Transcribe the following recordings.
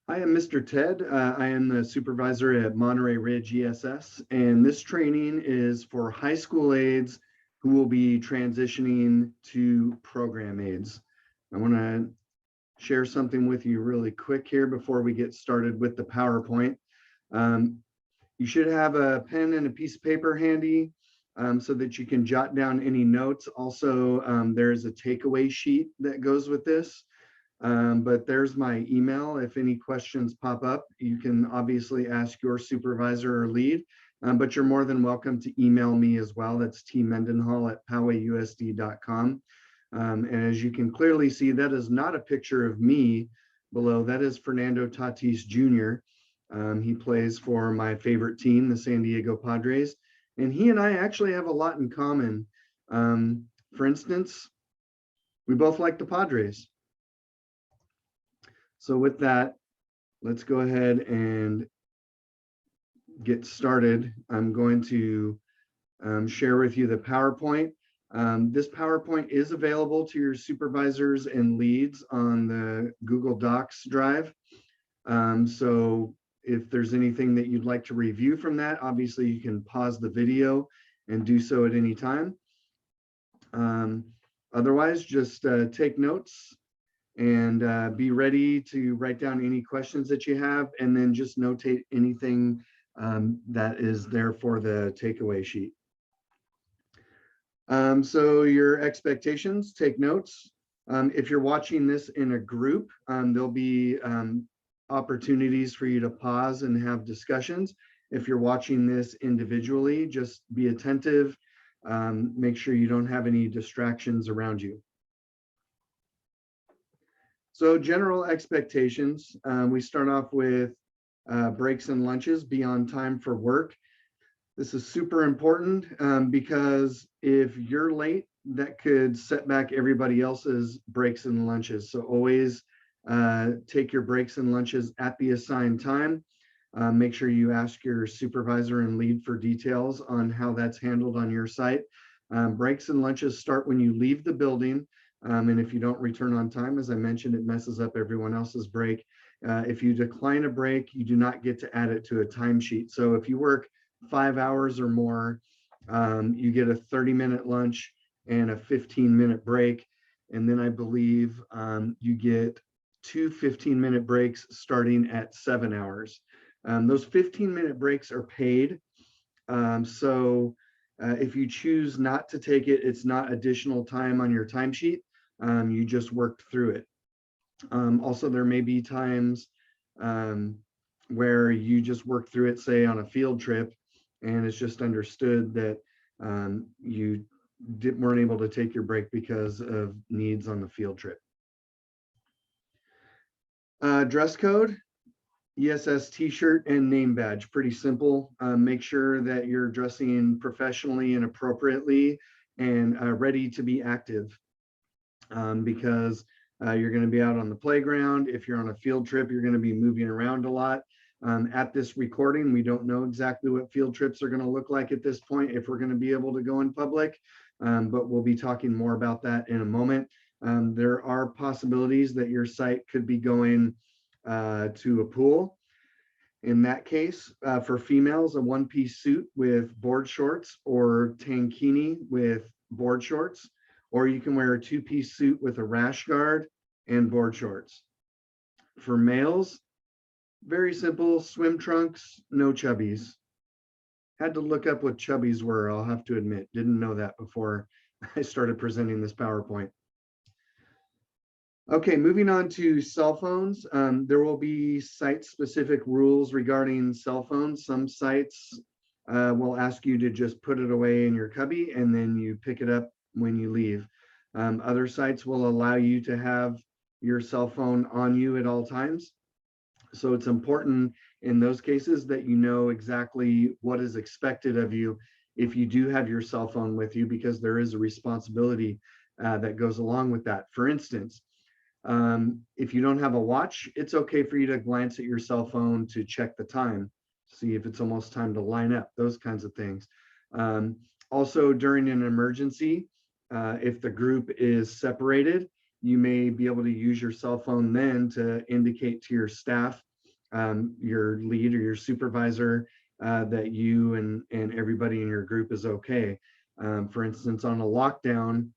I am Mr. Ted. I am the supervisor at Monterey Ridge ESS, and this training is for high school aides who will be transitioning to program aides. I want to share something with you really quick here before we get started with the PowerPoint. Um, you should have a pen and a piece of paper handy so that you can jot down any notes. Also, there's a takeaway sheet that goes with this. But there's my email. If any questions pop up, you can obviously ask your supervisor or lead, but you're more than welcome to email me as well. That's tmendenhall@powayusd.com. And as you can clearly see, that is not a picture of me below. That is Fernando Tatis Jr. He plays for my favorite team, the San Diego Padres. And he and I actually have a lot in common. For instance, we both like the Padres. So with that, let's go ahead and get started. I'm going to share with you the PowerPoint. This PowerPoint is available to your supervisors and leads on the Google Docs drive. So if there's anything that you'd like to review from that, obviously you can pause the video and do so at any time. Otherwise, just take notes and be ready to write down any questions that you have, and then just notate anything that is there for the takeaway sheet. So your expectations, take notes. If you're watching this in a group, there'll be opportunities for you to pause and have discussions. If you're watching this individually, just be attentive. Make sure you don't have any distractions around you. So general expectations, we start off with breaks and lunches, be on time for work. This is super important because if you're late, that could set back everybody else's breaks and lunches. So always take your breaks and lunches at the assigned time. Make sure you ask your supervisor and lead for details on how that's handled on your site. Breaks and lunches start when you leave the building. And if you don't return on time, as I mentioned, it messes up everyone else's break. If you decline a break, you do not get to add it to a timesheet. So if you work 5 hours or more, you get a 30-minute lunch and a 15-minute break. And then I believe you get 2 15-minute breaks starting at 7 hours. Those 15-minute breaks are paid. So if you choose not to take it, it's not additional time on your timesheet. You just worked through it. Also, there may be times where you just work through it, say on a field trip, and it's just understood that you weren't able to take your break because of needs on the field trip. Dress code, ESS t-shirt and name badge, pretty simple. Make sure that you're dressing professionally and appropriately and ready to be active. Because you're going to be out on the playground. If you're on a field trip, you're going to be moving around a lot. At this recording, we don't know exactly what field trips are going to look like at this point, if we're going to be able to go in public, but we'll be talking more about that in a moment. There are possibilities that your site could be going to a pool. In that case, for females, a one-piece suit with board shorts or tankini with board shorts, or you can wear a two-piece suit with a rash guard and board shorts. For males, very simple, swim trunks, no chubbies. Had to look up what chubbies were, I'll have to admit. Didn't know that before I started presenting this PowerPoint. Okay, moving on to cell phones. There will be site-specific rules regarding cell phones. Some sites will ask you to just put it away in your cubby and then you pick it up when you leave. Other sites will allow you to have your cell phone on you at all times. So it's important in those cases that you know exactly what is expected of you if you do have your cell phone with you, because there is a responsibility that goes along with that. For instance, if you don't have a watch, it's okay for you to glance at your cell phone to check the time, see if it's almost time to line up, those kinds of things. Also, during an emergency, if the group is separated, you may be able to use your cell phone then to indicate to your staff your lead or your supervisor that you and everybody in your group is okay. For instance, on a lockdown,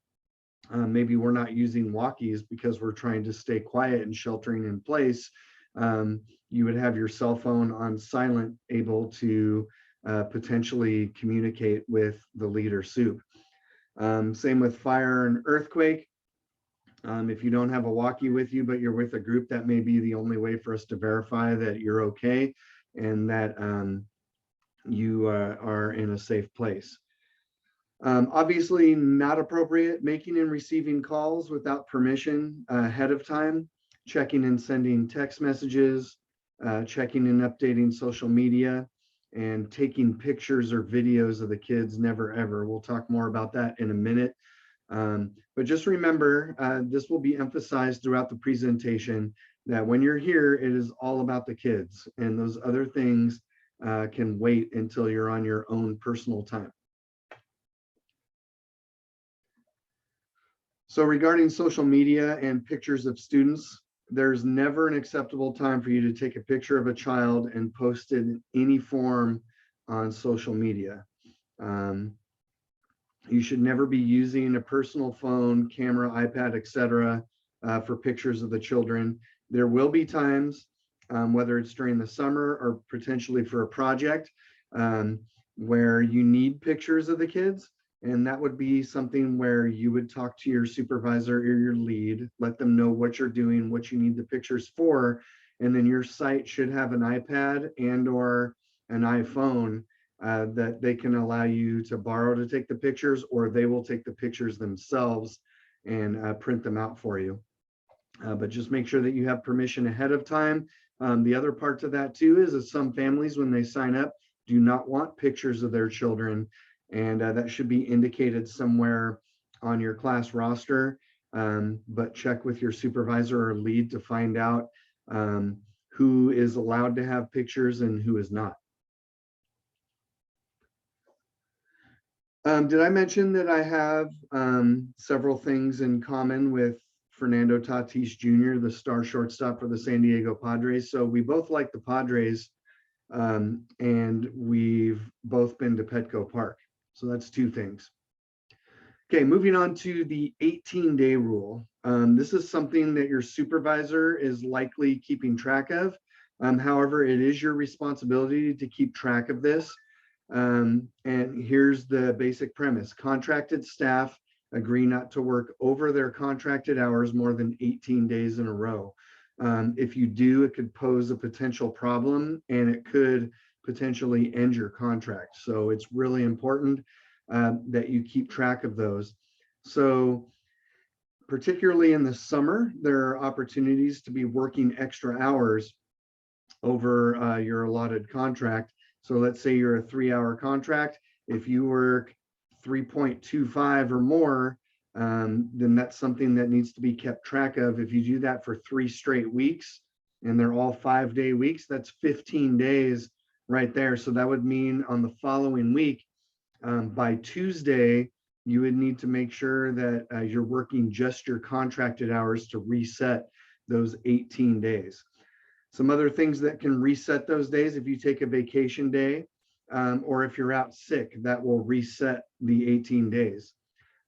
maybe we're not using walkies because we're trying to stay quiet and sheltering in place. You would have your cell phone on silent, able to potentially communicate with the lead or soup. Same with fire and earthquake. If you don't have a walkie with you, but you're with a group, that may be the only way for us to verify that you're okay and that you are in a safe place. Obviously not appropriate making and receiving calls without permission ahead of time, checking and sending text messages, checking and updating social media, and taking pictures or videos of the kids, never ever. We'll talk more about that in a minute. But just remember, this will be emphasized throughout the presentation, that when you're here, it is all about the kids, and those other things can wait until you're on your own personal time. So regarding social media and pictures of students, there's never an acceptable time for you to take a picture of a child and post it in any form on social media. You should never be using a personal phone, camera, iPad, etc. For pictures of the children. There will be times, whether it's during the summer or potentially for a project, where you need pictures of the kids. And that would be something where you would talk to your supervisor or your lead, let them know what you're doing, what you need the pictures for. And then your site should have an iPad and or an iPhone that they can allow you to borrow to take the pictures, or they will take the pictures themselves and print them out for you. But just make sure that you have permission ahead of time. The other part to that too is that some families, when they sign up, do not want pictures of their children, and that should be indicated somewhere on your class roster. But check with your supervisor or lead to find out who is allowed to have pictures and who is not. Did I mention that I have several things in common with Fernando Tatis Jr., the star shortstop for the San Diego Padres? So we both like the Padres, and we've both been to Petco Park. So that's two things. Okay, moving on to the 18-day rule. This is something that your supervisor is likely keeping track of. However, it is your responsibility to keep track of this. And here's the basic premise. Contracted staff agree not to work over their contracted hours more than 18 days in a row. If you do, it could pose a potential problem, and it could potentially end your contract. So it's really important that you keep track of those. So particularly in the summer, there are opportunities to be working extra hours over your allotted contract. So let's say you're a 3-hour contract. If you work 3.25 or more, then that's something that needs to be kept track of. If you do that for 3 straight weeks, and they're all 5-day weeks, that's 15 days right there. So that would mean on the following week, by Tuesday, you would need to make sure that you're working just your contracted hours to reset those 18 days. Some other things that can reset those days: if you take a vacation day, or if you're out sick, that will reset the 18 days.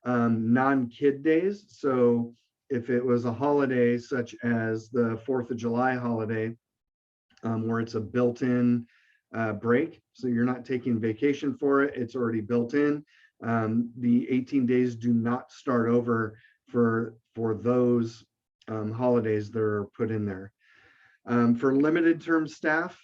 Non-kid days, so if it was a holiday such as the 4th of July holiday, where it's a built-in break, so you're not taking vacation for it, it's already built in, the 18 days do not start over for those holidays that are put in there. For limited term staff,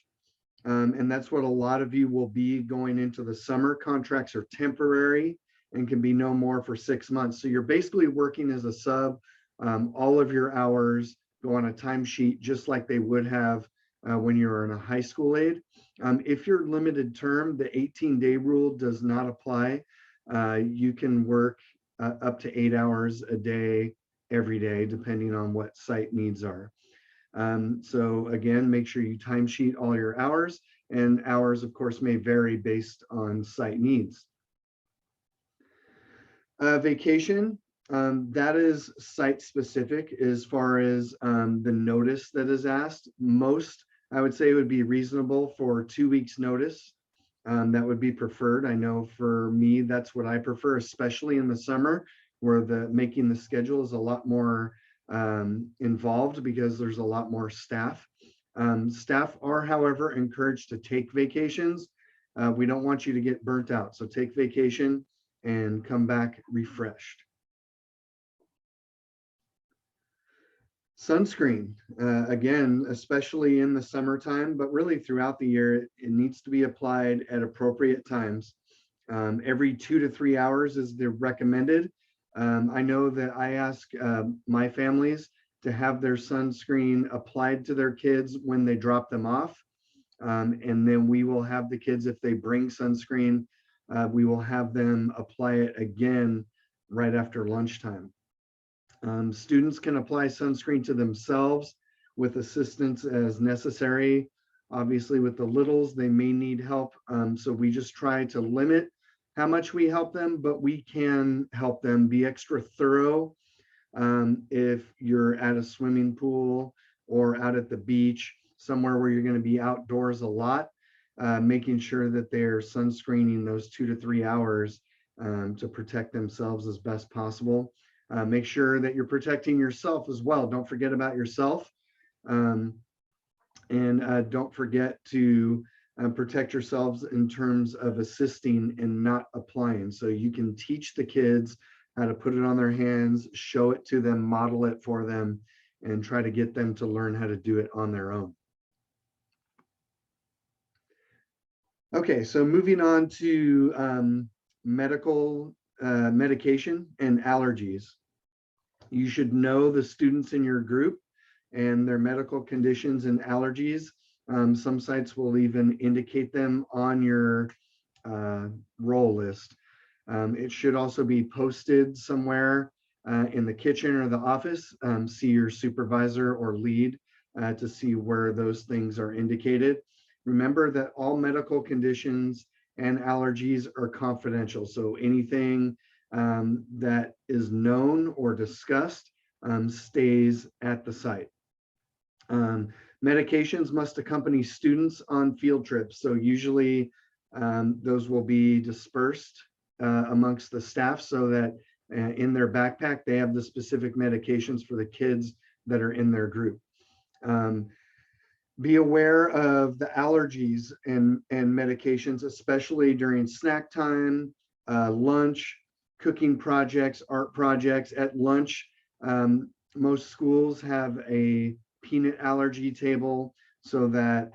and that's what a lot of you will be going into the summer, contracts are temporary and can be no more for 6 months. So you're basically working as a sub. All of your hours go on a timesheet just like they would have when you're in a high school aide. If you're limited term, the 18-day rule does not apply. You can work up to 8 hours a day, every day, depending on what site needs are. So again, make sure you timesheet all your hours, and hours, of course, may vary based on site needs. Vacation, that is site specific as far as the notice that is asked. Most I would say it would be reasonable for 2 weeks notice. That would be preferred. I know for me, that's what I prefer, especially in the summer where the making the schedule is a lot more involved because there's a lot more staff. Staff are, however, encouraged to take vacations. We don't want you to get burnt out. So take vacation and come back refreshed. Sunscreen, again, especially in the summertime, but really throughout the year, it needs to be applied at appropriate times. Every 2 to 3 hours is the recommended. I know that I ask my families to have their sunscreen applied to their kids when they drop them off. And then we will have the kids, if they bring sunscreen, we will have them apply it again right after lunchtime. Students can apply sunscreen to themselves with assistance as necessary. Obviously, with the littles, they may need help. So we just try to limit how much we help them, but we can help them. Be extra thorough if you're at a swimming pool or out at the beach, somewhere where you're going to be outdoors a lot, making sure that they're sunscreening those 2 to 3 hours to protect themselves as best possible. Make sure that you're protecting yourself as well. Don't forget about yourself. And don't forget to protect yourselves in terms of assisting and not applying. So you can teach the kids how to put it on their hands, show it to them, model it for them, and try to get them to learn how to do it on their own. Okay, so moving on to medication and allergies. You should know the students in your group and their medical conditions and allergies. Some sites will even indicate them on your roll list. It should also be posted somewhere in the kitchen or the office. See your supervisor or lead to see where those things are indicated. Remember that all medical conditions and allergies are confidential. So anything that is known or discussed stays at the site. Medications must accompany students on field trips. So usually those will be dispersed amongst the staff so that in their backpack, they have the specific medications for the kids that are in their group. Be aware of the allergies and medications, especially during snack time, lunch, cooking projects, art projects. At lunch, most schools have a peanut allergy table so that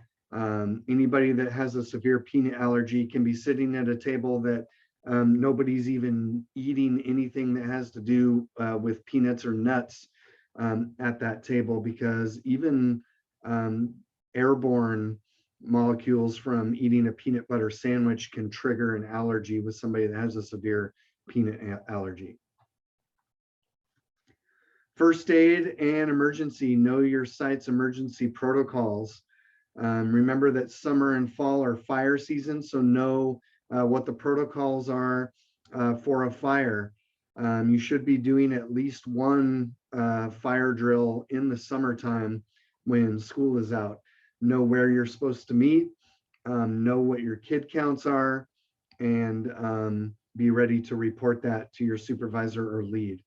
anybody that has a severe peanut allergy can be sitting at a table that nobody's even eating anything that has to do with peanuts or nuts at that table, because even airborne molecules from eating a peanut butter sandwich can trigger an allergy with somebody that has a severe peanut allergy. First aid and emergency, know your site's emergency protocols. Remember that summer and fall are fire season, so know what the protocols are for a fire. You should be doing at least one fire drill in the summertime when school is out. Know where you're supposed to meet, know what your kid counts are, and be ready to report that to your supervisor or lead.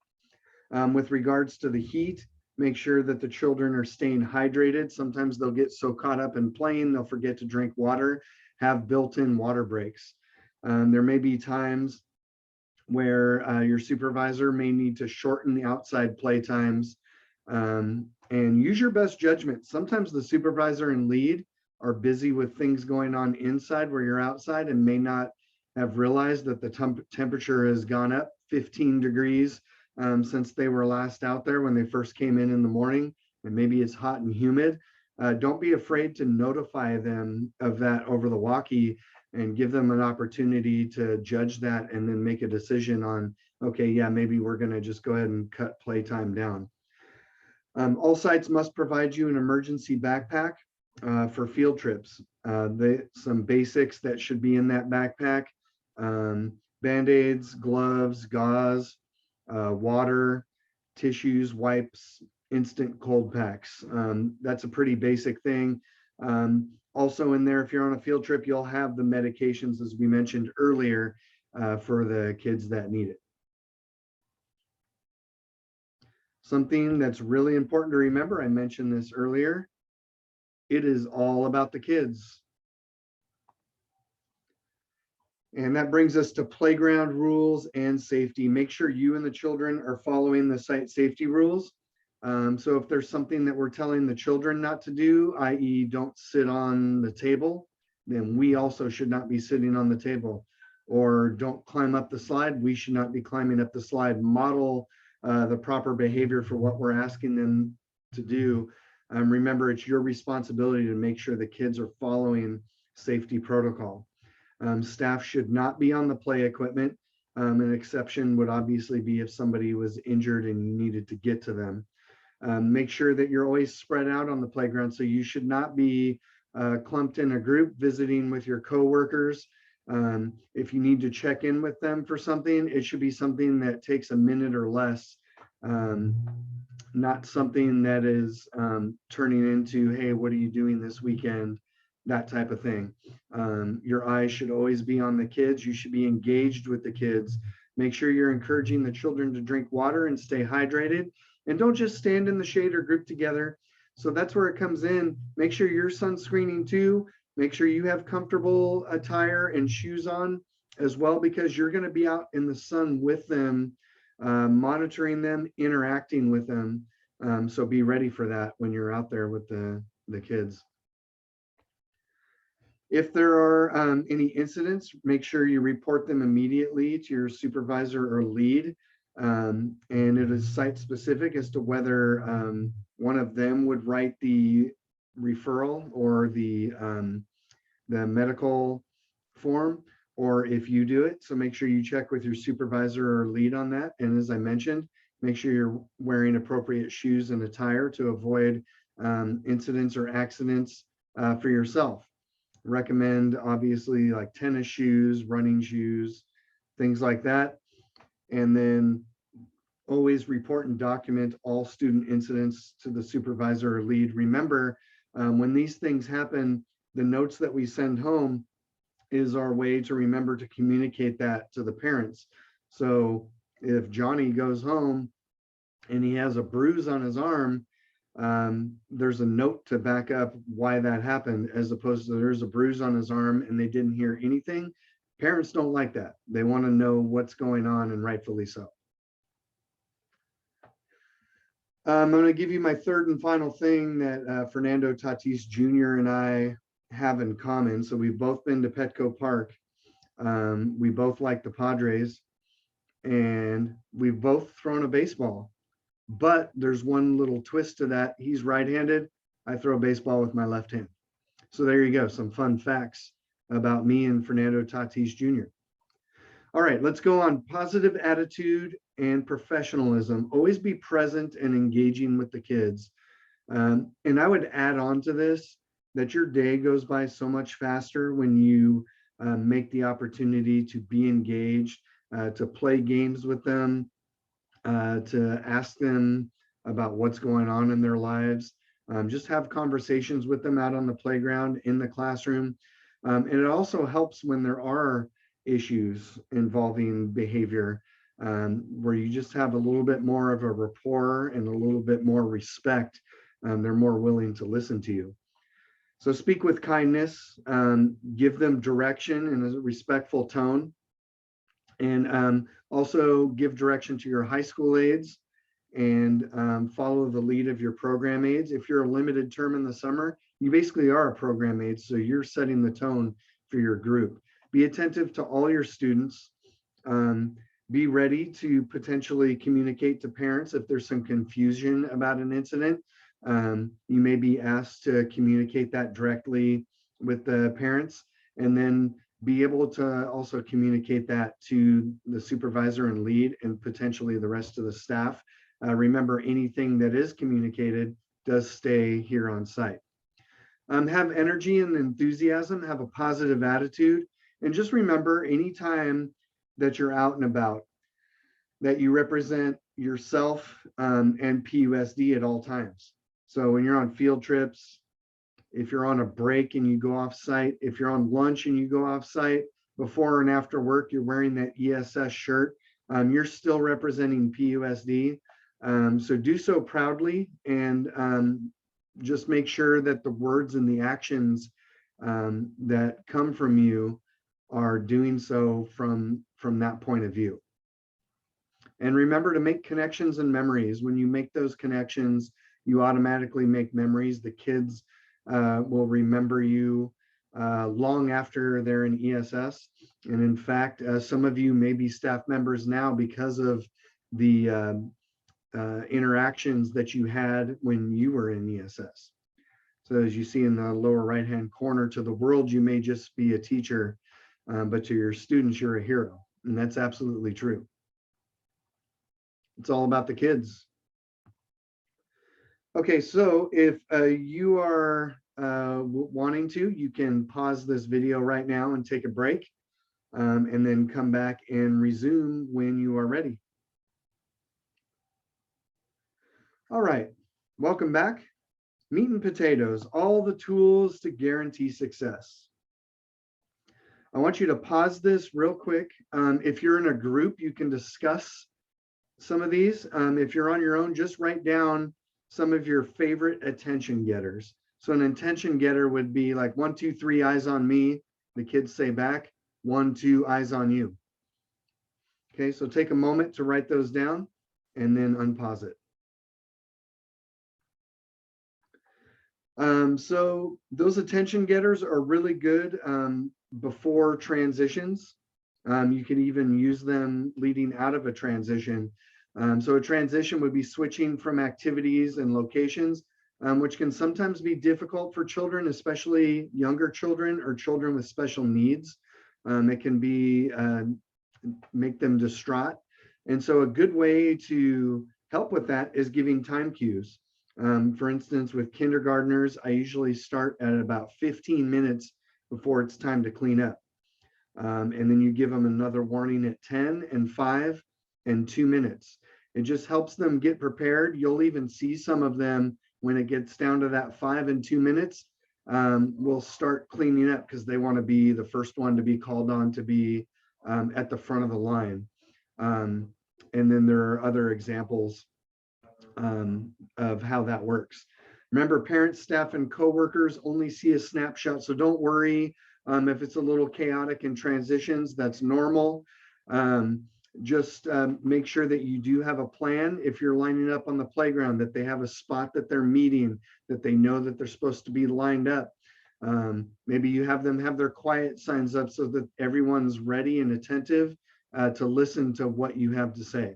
With regards to the heat, make sure that the children are staying hydrated. Sometimes they'll get so caught up in playing, they'll forget to drink water. Have built-in water breaks. There may be times where your supervisor may need to shorten the outside play times, and use your best judgment. Sometimes the supervisor and lead are busy with things going on inside where you're outside and may not have realized that the temperature has gone up 15 degrees since they were last out there when they first came in the morning, and maybe it's hot and humid. Don't be afraid to notify them of that over the walkie and give them an opportunity to judge that and then make a decision on, okay, yeah, maybe we're going to just go ahead and cut playtime down. All sites must provide you an emergency backpack for field trips. Some basics that should be in that backpack: Band-Aids, gloves, gauze, water, tissues, wipes, instant cold packs. That's a pretty basic thing. Also in there, if you're on a field trip, you'll have the medications, as we mentioned earlier, for the kids that need it. Something that's really important to remember, I mentioned this earlier, it is all about the kids. And that brings us to playground rules and safety. Make sure you and the children are following the site safety rules. So if there's something that we're telling the children not to do, i.e. don't sit on the table, then we also should not be sitting on the table. Or don't climb up the slide, we should not be climbing up the slide. Model the proper behavior for what we're asking them to do. Remember, it's your responsibility to make sure the kids are following safety protocol. Staff should not be on the play equipment. An exception would obviously be if somebody was injured and you needed to get to them. Make sure that you're always spread out on the playground. So you should not be clumped in a group visiting with your coworkers. If you need to check in with them for something, it should be something that takes a minute or less, not something that is turning into, hey, what are you doing this weekend? That type of thing. Your eyes should always be on the kids. You should be engaged with the kids. Make sure you're encouraging the children to drink water and stay hydrated. And don't just stand in the shade or group together. So that's where it comes in. Make sure you're sunscreening too. Make sure you have comfortable attire and shoes on as well, because you're going to be out in the sun with them, monitoring them, interacting with them. So be ready for that when you're out there with the kids. If there are any incidents, make sure you report them immediately to your supervisor or lead. And it is site specific as to whether one of them would write the referral or the medical form, or if you do it. So make sure you check with your supervisor or lead on that. And as I mentioned, make sure you're wearing appropriate shoes and attire to avoid incidents or accidents for yourself. Recommend obviously like tennis shoes, running shoes, things like that. And then always report and document all student incidents to the supervisor or lead. Remember, when these things happen, the notes that we send home is our way to remember to communicate that to the parents. So if Johnny goes home and he has a bruise on his arm, there's a note to back up why that happened, as opposed to there's a bruise on his arm and they didn't hear anything. Parents don't like that. They want to know what's going on, and rightfully so. I'm going to give you my third and final thing that Fernando Tatis Jr. and I have in common. So we've both been to Petco Park. We both like the Padres, and we've both thrown a baseball. But there's one little twist to that. He's right-handed. I throw a baseball with my left hand. So there you go. Some fun facts about me and Fernando Tatis Jr. All right, let's go on. Positive attitude and professionalism. Always be present and engaging with the kids. And I would add on to this that your day goes by so much faster when you make the opportunity to be engaged, to play games with them, to ask them about what's going on in their lives. Just have conversations with them out on the playground, in the classroom. And it also helps when there are issues involving behavior, where you just have a little bit more of a rapport and a little bit more respect. They're more willing to listen to you. So speak with kindness, give them direction in a respectful tone, and also give direction to your high school aides, and follow the lead of your program aides. If you're a limited term in the summer, you basically are a program aide, so you're setting the tone for your group. Be attentive to all your students. Be ready to potentially communicate to parents if there's some confusion about an incident. You may be asked to communicate that directly with the parents, and then be able to also communicate that to the supervisor and lead and potentially the rest of the staff. Remember, anything that is communicated does stay here on site. Have energy and enthusiasm, have a positive attitude, and just remember, anytime that you're out and about, that you represent yourself and PUSD at all times. So when you're on field trips, if you're on a break and you go off site, if you're on lunch and you go off site, before and after work, you're wearing that ESS shirt, you're still representing PUSD. So do so proudly, and just make sure that the words and the actions that come from you are doing so from that point of view. And remember to make connections and memories. When you make those connections, you automatically make memories. The kids will remember you long after they're in ESS. And in fact, some of you may be staff members now because of the interactions that you had when you were in ESS. So as you see in the lower right-hand corner, to the world, you may just be a teacher, but to your students, you're a hero. And that's absolutely true. It's all about the kids. Okay, so if you are wanting to, you can pause this video right now and take a break, and then come back and resume when you are ready. All right, welcome back. Meat and potatoes, all the tools to guarantee success. I want you to pause this real quick. If you're in a group, you can discuss some of these. If you're on your own, just write down some of your favorite attention getters. So an attention getter would be like 1, 2, 3, eyes on me. The kids say back, 1, 2, eyes on you. Okay, so take a moment to write those down and then unpause it. So those attention getters are really good before transitions. You can even use them leading out of a transition. So a transition would be switching from activities and locations, which can sometimes be difficult for children, especially younger children or children with special needs. It can be make them distraught. And so a good way to help with that is giving time cues. For instance, with kindergartners, I usually start at about 15 minutes before it's time to clean up. And then you give them another warning at 10 and 5 and 2 minutes. It just helps them get prepared. You'll even see some of them when it gets down to that 5 and 2 minutes, will start cleaning up because they want to be the first one to be called on to be at the front of the line. And then there are other examples of how that works. Remember, parents, staff, and coworkers only see a snapshot, so don't worry if it's a little chaotic in transitions. That's normal. Just make sure that you do have a plan. If you're lining up on the playground, that they have a spot that they're meeting, that they know that they're supposed to be lined up. Maybe you have them have their quiet signs up so that everyone's ready and attentive to listen to what you have to say.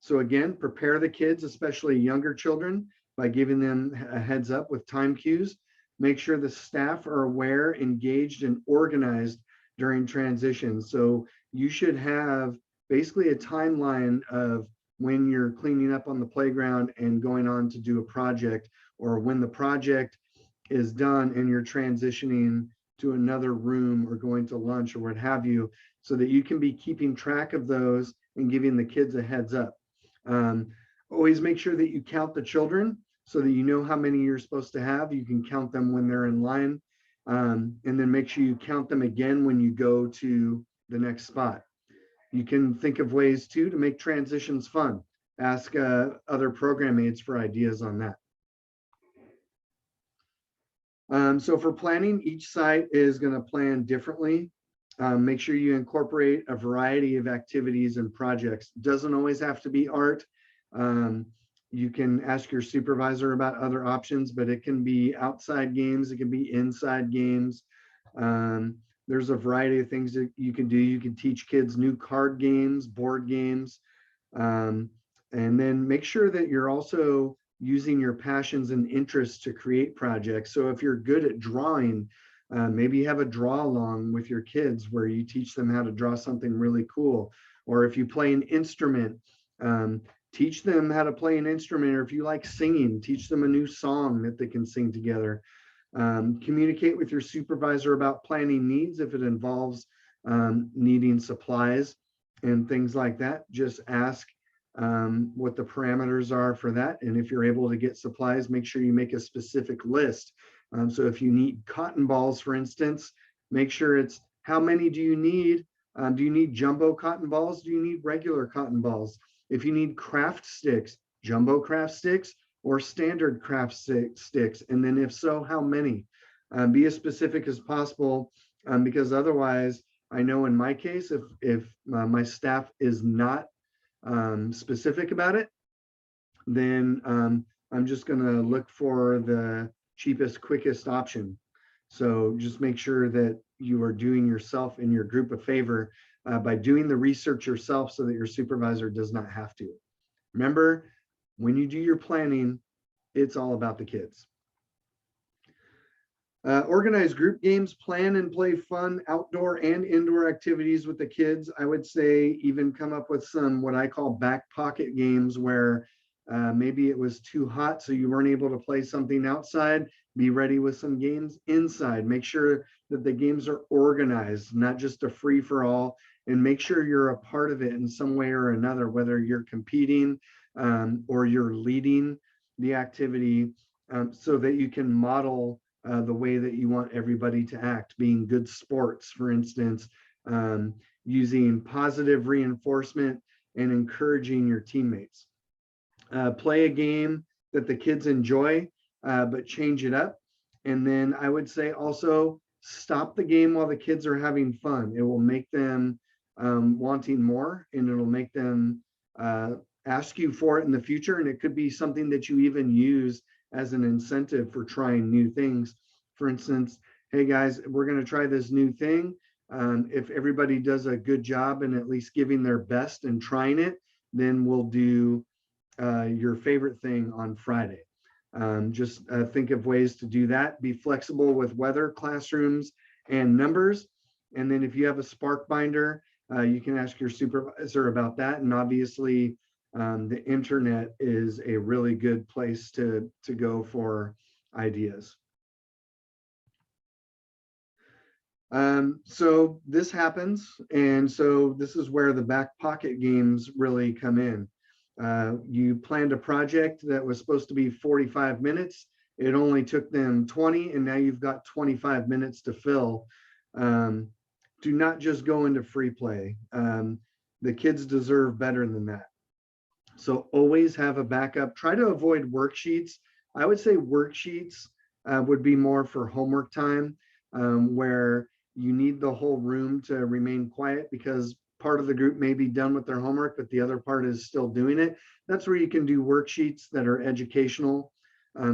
So again, prepare the kids, especially younger children, by giving them a heads up with time cues. Make sure the staff are aware, engaged, and organized during transitions. So you should have basically a timeline of when you're cleaning up on the playground and going on to do a project, or when the project is done and you're transitioning to another room or going to lunch or what have you, so that you can be keeping track of those and giving the kids a heads up. Always make sure that you count the children so that you know how many you're supposed to have. You can count them when they're in line, and then make sure you count them again when you go to the next spot. You can think of ways too to make transitions fun. Ask other program aides for ideas on that. So for planning, each site is going to plan differently. Make sure you incorporate a variety of activities and projects. Doesn't always have to be art. You can ask your supervisor about other options, but it can be outside games. It can be inside games. There's a variety of things that you can do. You can teach kids new card games, board games, and then make sure that you're also using your passions and interests to create projects. So if you're good at drawing, maybe you have a draw along with your kids where you teach them how to draw something really cool. Or if you play an instrument, teach them how to play an instrument. Or if you like singing, teach them a new song that they can sing together. Communicate with your supervisor about planning needs. If it involves needing supplies and things like that, just ask what the parameters are for that. And if you're able to get supplies, make sure you make a specific list. So if you need cotton balls, for instance, make sure it's how many do you need? Do you need jumbo cotton balls? Do you need regular cotton balls? If you need craft sticks, jumbo craft sticks or standard craft sticks? And then if so, how many? Be as specific as possible, because otherwise, I know in my case, if my staff is not specific about it, then I'm just going to look for the cheapest, quickest option. So just make sure that you are doing yourself and your group a favor by doing the research yourself so that your supervisor does not have to. Remember, when you do your planning, it's all about the kids. Organize group games, plan and play fun outdoor and indoor activities with the kids. I would say even come up with some what I call back pocket games where maybe it was too hot, so you weren't able to play something outside. Be ready with some games inside. Make sure that the games are organized, not just a free for all, and make sure you're a part of it in some way or another, whether you're competing or you're leading the activity, so that you can model the way that you want everybody to act, being good sports, for instance, using positive reinforcement and encouraging your teammates. Play a game that the kids enjoy, but change it up. And then I would say also stop the game while the kids are having fun. It will make them wanting more, and it'll make them ask you for it in the future. And it could be something that you even use as an incentive for trying new things. For instance, hey guys, we're going to try this new thing. If everybody does a good job and at least giving their best and trying it, then we'll do your favorite thing on Friday. Just think of ways to do that. Be flexible with weather, classrooms, and numbers. And then if you have a Spark binder, you can ask your supervisor about that. And obviously, the internet is a really good place to go for ideas. So this happens, and so this is where the back pocket games really come in. You planned a project that was supposed to be 45 minutes. It only took them 20, and now you've got 25 minutes to fill. Do not just go into free play. The kids deserve better than that. So always have a backup. Try to avoid worksheets. I would say worksheets would be more for homework time, where you need the whole room to remain quiet because part of the group may be done with their homework, but the other part is still doing it. That's where you can do worksheets that are educational,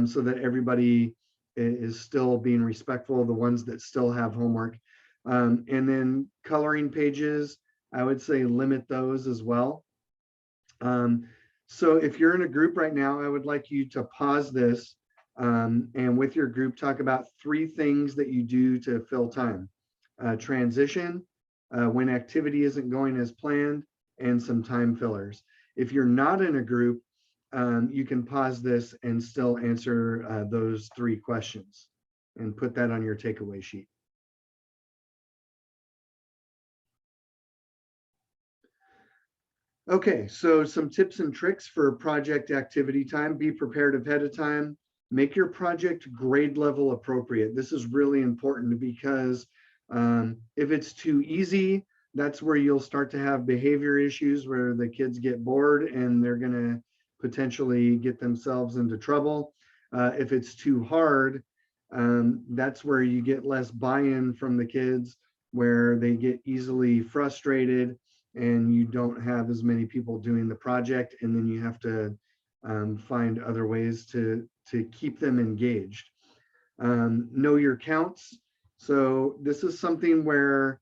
so that everybody is still being respectful of the ones that still have homework. And then coloring pages, I would say limit those as well. So if you're in a group right now, I would like you to pause this and with your group, talk about 3 things that you do to fill time. Transition, when activity isn't going as planned, and some time fillers. If you're not in a group, you can pause this and still answer those 3 questions and put that on your takeaway sheet. Okay, so some tips and tricks for project activity time. Be prepared ahead of time. Make your project grade level appropriate. This is really important because if it's too easy, that's where you'll start to have behavior issues where the kids get bored and they're going to potentially get themselves into trouble. If it's too hard, that's where you get less buy-in from the kids, where they get easily frustrated and you don't have as many people doing the project, and then you have to find other ways to keep them engaged. Know your counts. So this is something where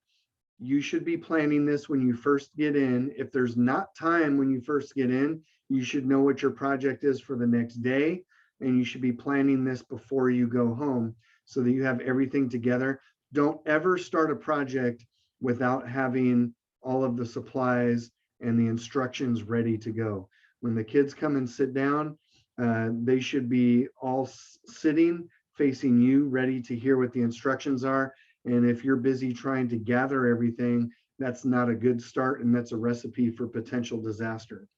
you should be planning this when you first get in. If there's not time when you first get in, you should know what your project is for the next day, and you should be planning this before you go home so that you have everything together. Don't ever start a project without having all of the supplies and the instructions ready to go. When the kids come and sit down, they should be all sitting facing you, ready to hear what the instructions are. And if you're busy trying to gather everything, that's not a good start, and that's a recipe for potential disaster.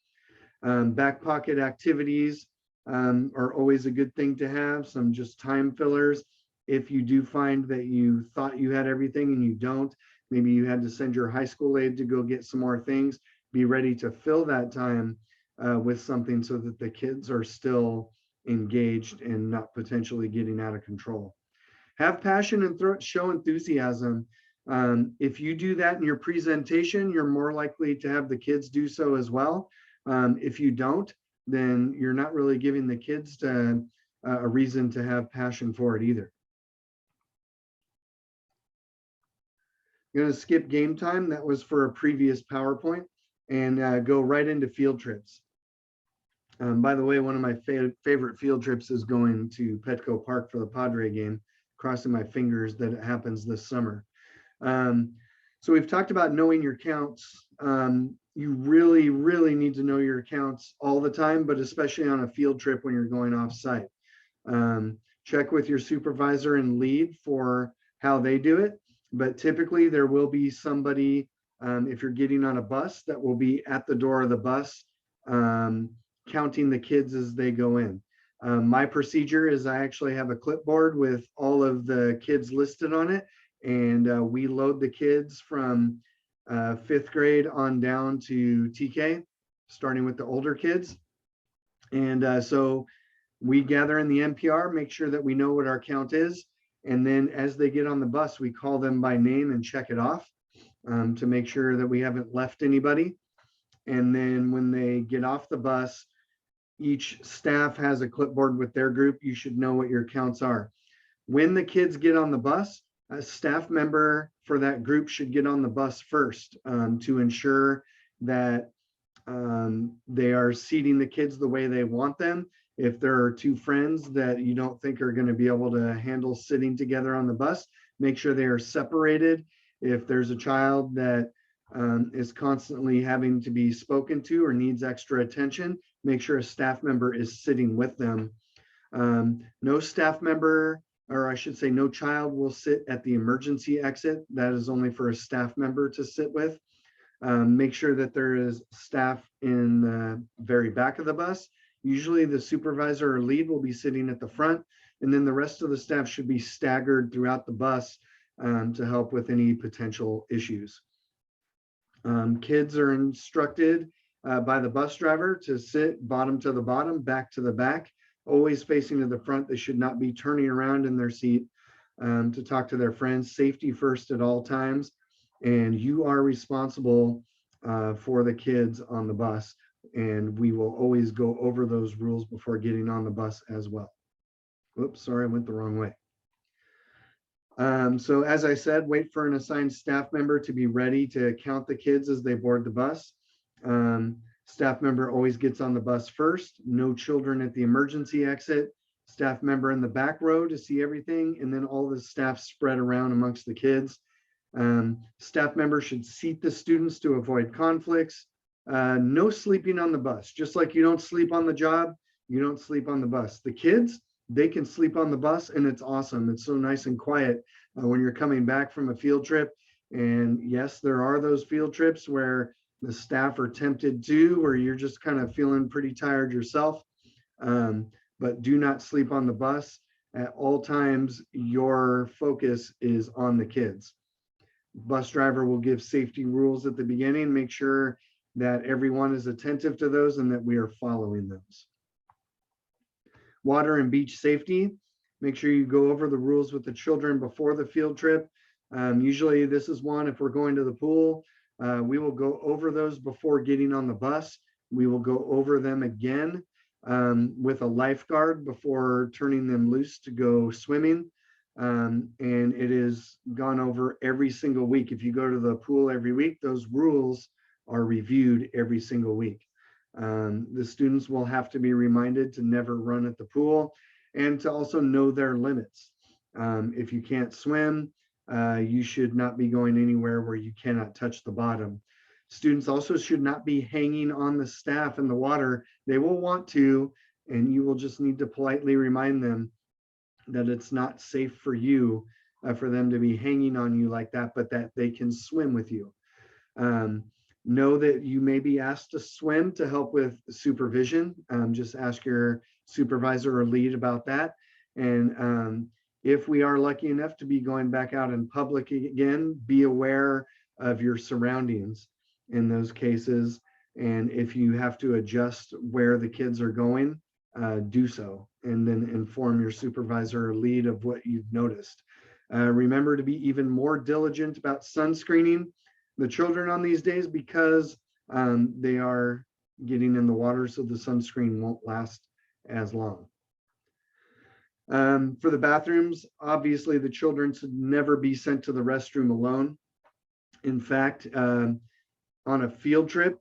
Back pocket activities are always a good thing to have, some just time fillers. If you do find that you thought you had everything and you don't, maybe you had to send your high school aide to go get some more things, be ready to fill that time with something so that the kids are still engaged and not potentially getting out of control. Have passion and show enthusiasm. If you do that in your presentation, you're more likely to have the kids do so as well. If you don't, then you're not really giving the kids a reason to have passion for it either. I'm going to skip game time. That was for a previous PowerPoint, and go right into field trips. By the way, one of my favorite field trips is going to Petco Park for the Padre game, crossing my fingers that it happens this summer. So we've talked about knowing your counts. You really, really need to know your counts all the time, but especially on a field trip when you're going off site. Check with your supervisor and lead for how they do it. But typically there will be somebody, if you're getting on a bus, that will be at the door of the bus, counting the kids as they go in. My procedure is I actually have a clipboard with all of the kids listed on it, and we load the kids from 5th grade on down to TK, starting with the older kids. And so we gather in the NPR, make sure that we know what our count is. And then as they get on the bus, we call them by name and check it off to make sure that we haven't left anybody. And then when they get off the bus, each staff has a clipboard with their group. You should know what your counts are. When the kids get on the bus, a staff member for that group should get on the bus first to ensure that they are seating the kids the way they want them. If there are two friends that you don't think are going to be able to handle sitting together on the bus, make sure they are separated. If there's a child that is constantly having to be spoken to or needs extra attention, make sure a staff member is sitting with them. No staff member, or I should say no child, will sit at the emergency exit. That is only for a staff member to sit with. Make sure that there is staff in the very back of the bus. Usually the supervisor or lead will be sitting at the front, and then the rest of the staff should be staggered throughout the bus to help with any potential issues. Kids are instructed by the bus driver to sit bottom to the bottom, back to the back, always facing to the front. They should not be turning around in their seat to talk to their friends. Safety first at all times. And you are responsible for the kids on the bus. And we will always go over those rules before getting on the bus as well. Whoops, sorry, I went the wrong way. So as I said, wait for an assigned staff member to be ready to count the kids as they board the bus. Staff member always gets on the bus first. No children at the emergency exit. Staff member in the back row to see everything, and then all the staff spread around amongst the kids. Staff members should seat the students to avoid conflicts. No sleeping on the bus. Just like you don't sleep on the job, you don't sleep on the bus. The kids, they can sleep on the bus, and it's awesome. It's so nice and quiet when you're coming back from a field trip. And yes, there are those field trips where the staff are tempted to, or you're just kind of feeling pretty tired yourself. But do not sleep on the bus. At all times, your focus is on the kids. Bus driver will give safety rules at the beginning, make sure that everyone is attentive to those and that we are following those. Water and beach safety. Make sure you go over the rules with the children before the field trip. Usually this is one, if we're going to the pool, we will go over those before getting on the bus. We will go over them again with a lifeguard before turning them loose to go swimming. And it is gone over every single week. If you go to the pool every week, those rules are reviewed every single week. The students will have to be reminded to never run at the pool and to also know their limits. If you can't swim, you should not be going anywhere where you cannot touch the bottom. Students also should not be hanging on the staff in the water. They will want to, and you will just need to politely remind them that it's not safe for you for them to be hanging on you like that, but that they can swim with you. Know that you may be asked to swim to help with supervision. Just ask your supervisor or lead about that. And if we are lucky enough to be going back out in public again, be aware of your surroundings in those cases. And if you have to adjust where the kids are going, do so, and then inform your supervisor or lead of what you've noticed. Remember to be even more diligent about sunscreening the children on these days, because they are getting in the water, so the sunscreen won't last as long. For the bathrooms, obviously the children should never be sent to the restroom alone. In fact, on a field trip,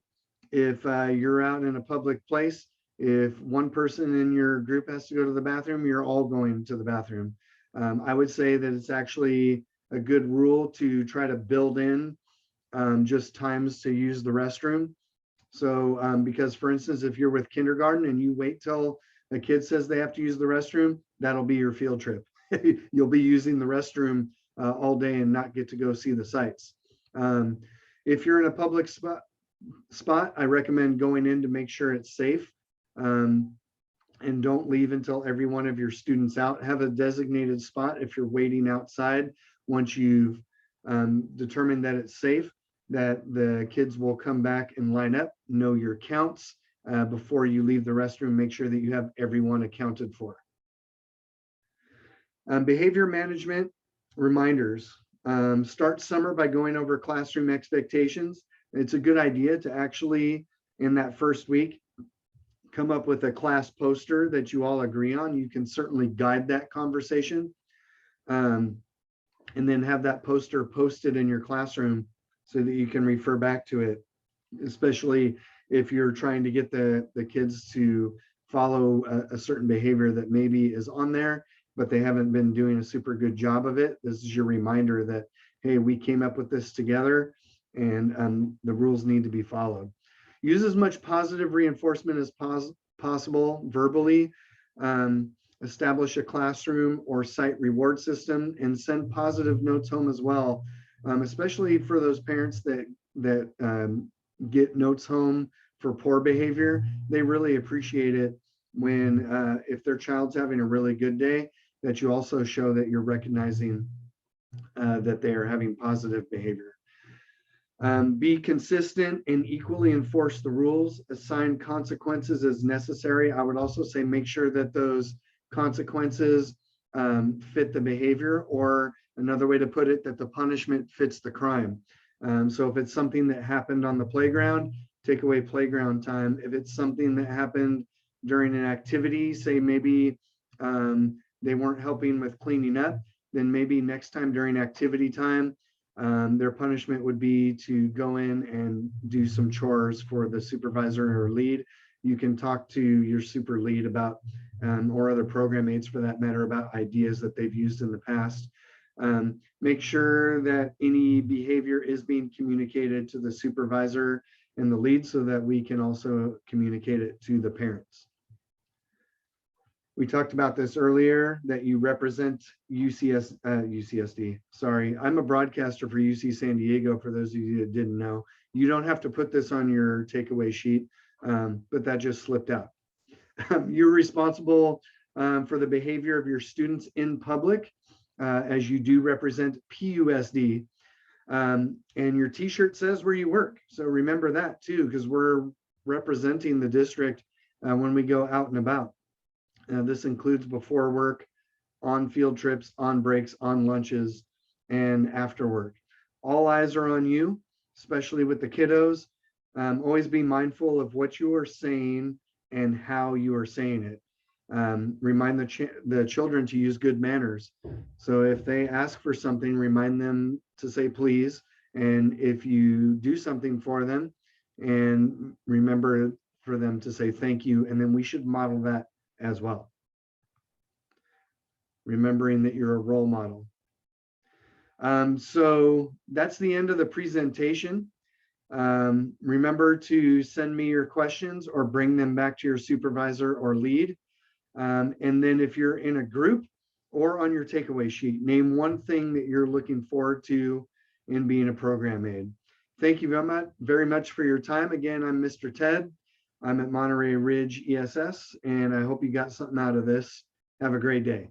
if you're out in a public place, if one person in your group has to go to the bathroom, you're all going to the bathroom. I would say that it's actually a good rule to try to build in just times to use the restroom. So because, for instance, if you're with kindergarten and you wait till a kid says they have to use the restroom, that'll be your field trip. You'll be using the restroom all day and not get to go see the sights. If you're in a public spot, I recommend going in to make sure it's safe. And don't leave until every one of your students out. Have a designated spot if you're waiting outside. Once you've determined that it's safe, that the kids will come back and line up, know your counts before you leave the restroom. Make sure that you have everyone accounted for. Behavior management reminders. Start summer by going over classroom expectations. It's a good idea to actually, in that first week, come up with a class poster that you all agree on. You can certainly guide that conversation. And then have that poster posted in your classroom so that you can refer back to it, especially if you're trying to get the kids to follow a certain behavior that maybe is on there, but they haven't been doing a super good job of it. This is your reminder that, hey, we came up with this together, and the rules need to be followed. Use as much positive reinforcement as possible verbally. Establish a classroom or site reward system, and send positive notes home as well, especially for those parents that get notes home for poor behavior. They really appreciate it when if their child's having a really good day, that you also show that you're recognizing that they are having positive behavior. Be consistent and equally enforce the rules. Assign consequences as necessary. I would also say make sure that those consequences fit the behavior, or another way to put it, that the punishment fits the crime. So if it's something that happened on the playground, take away playground time. If it's something that happened during an activity, say maybe they weren't helping with cleaning up, then maybe next time during activity time, their punishment would be to go in and do some chores for the supervisor or lead. You can talk to your super lead about, or other program aides for that matter, about ideas that they've used in the past. Make sure that any behavior is being communicated to the supervisor and the lead so that we can also communicate it to the parents. We talked about this earlier, that you represent UCSD. Sorry, I'm a broadcaster for UC San Diego, for those of you that didn't know. You don't have to put this on your takeaway sheet, but that just slipped out. You're responsible for the behavior of your students in public, as you do represent PUSD. And your t-shirt says where you work. So remember that too, because we're representing the district when we go out and about. This includes before work, on field trips, on breaks, on lunches, and after work. All eyes are on you, especially with the kiddos. Always be mindful of what you are saying and how you are saying it. Remind the children to use good manners. So if they ask for something, remind them to say please. And if you do something for them, and remember for them to say thank you. And then we should model that as well. Remembering that you're a role model. So that's the end of the presentation. Remember to send me your questions or bring them back to your supervisor or lead. And then if you're in a group or on your takeaway sheet, name one thing that you're looking forward to in being a program aide. thank you very much for your time. Again, I'm Mr. Ted. I'm at Monterey Ridge ESS, and I hope you got something out of this. Have a great day.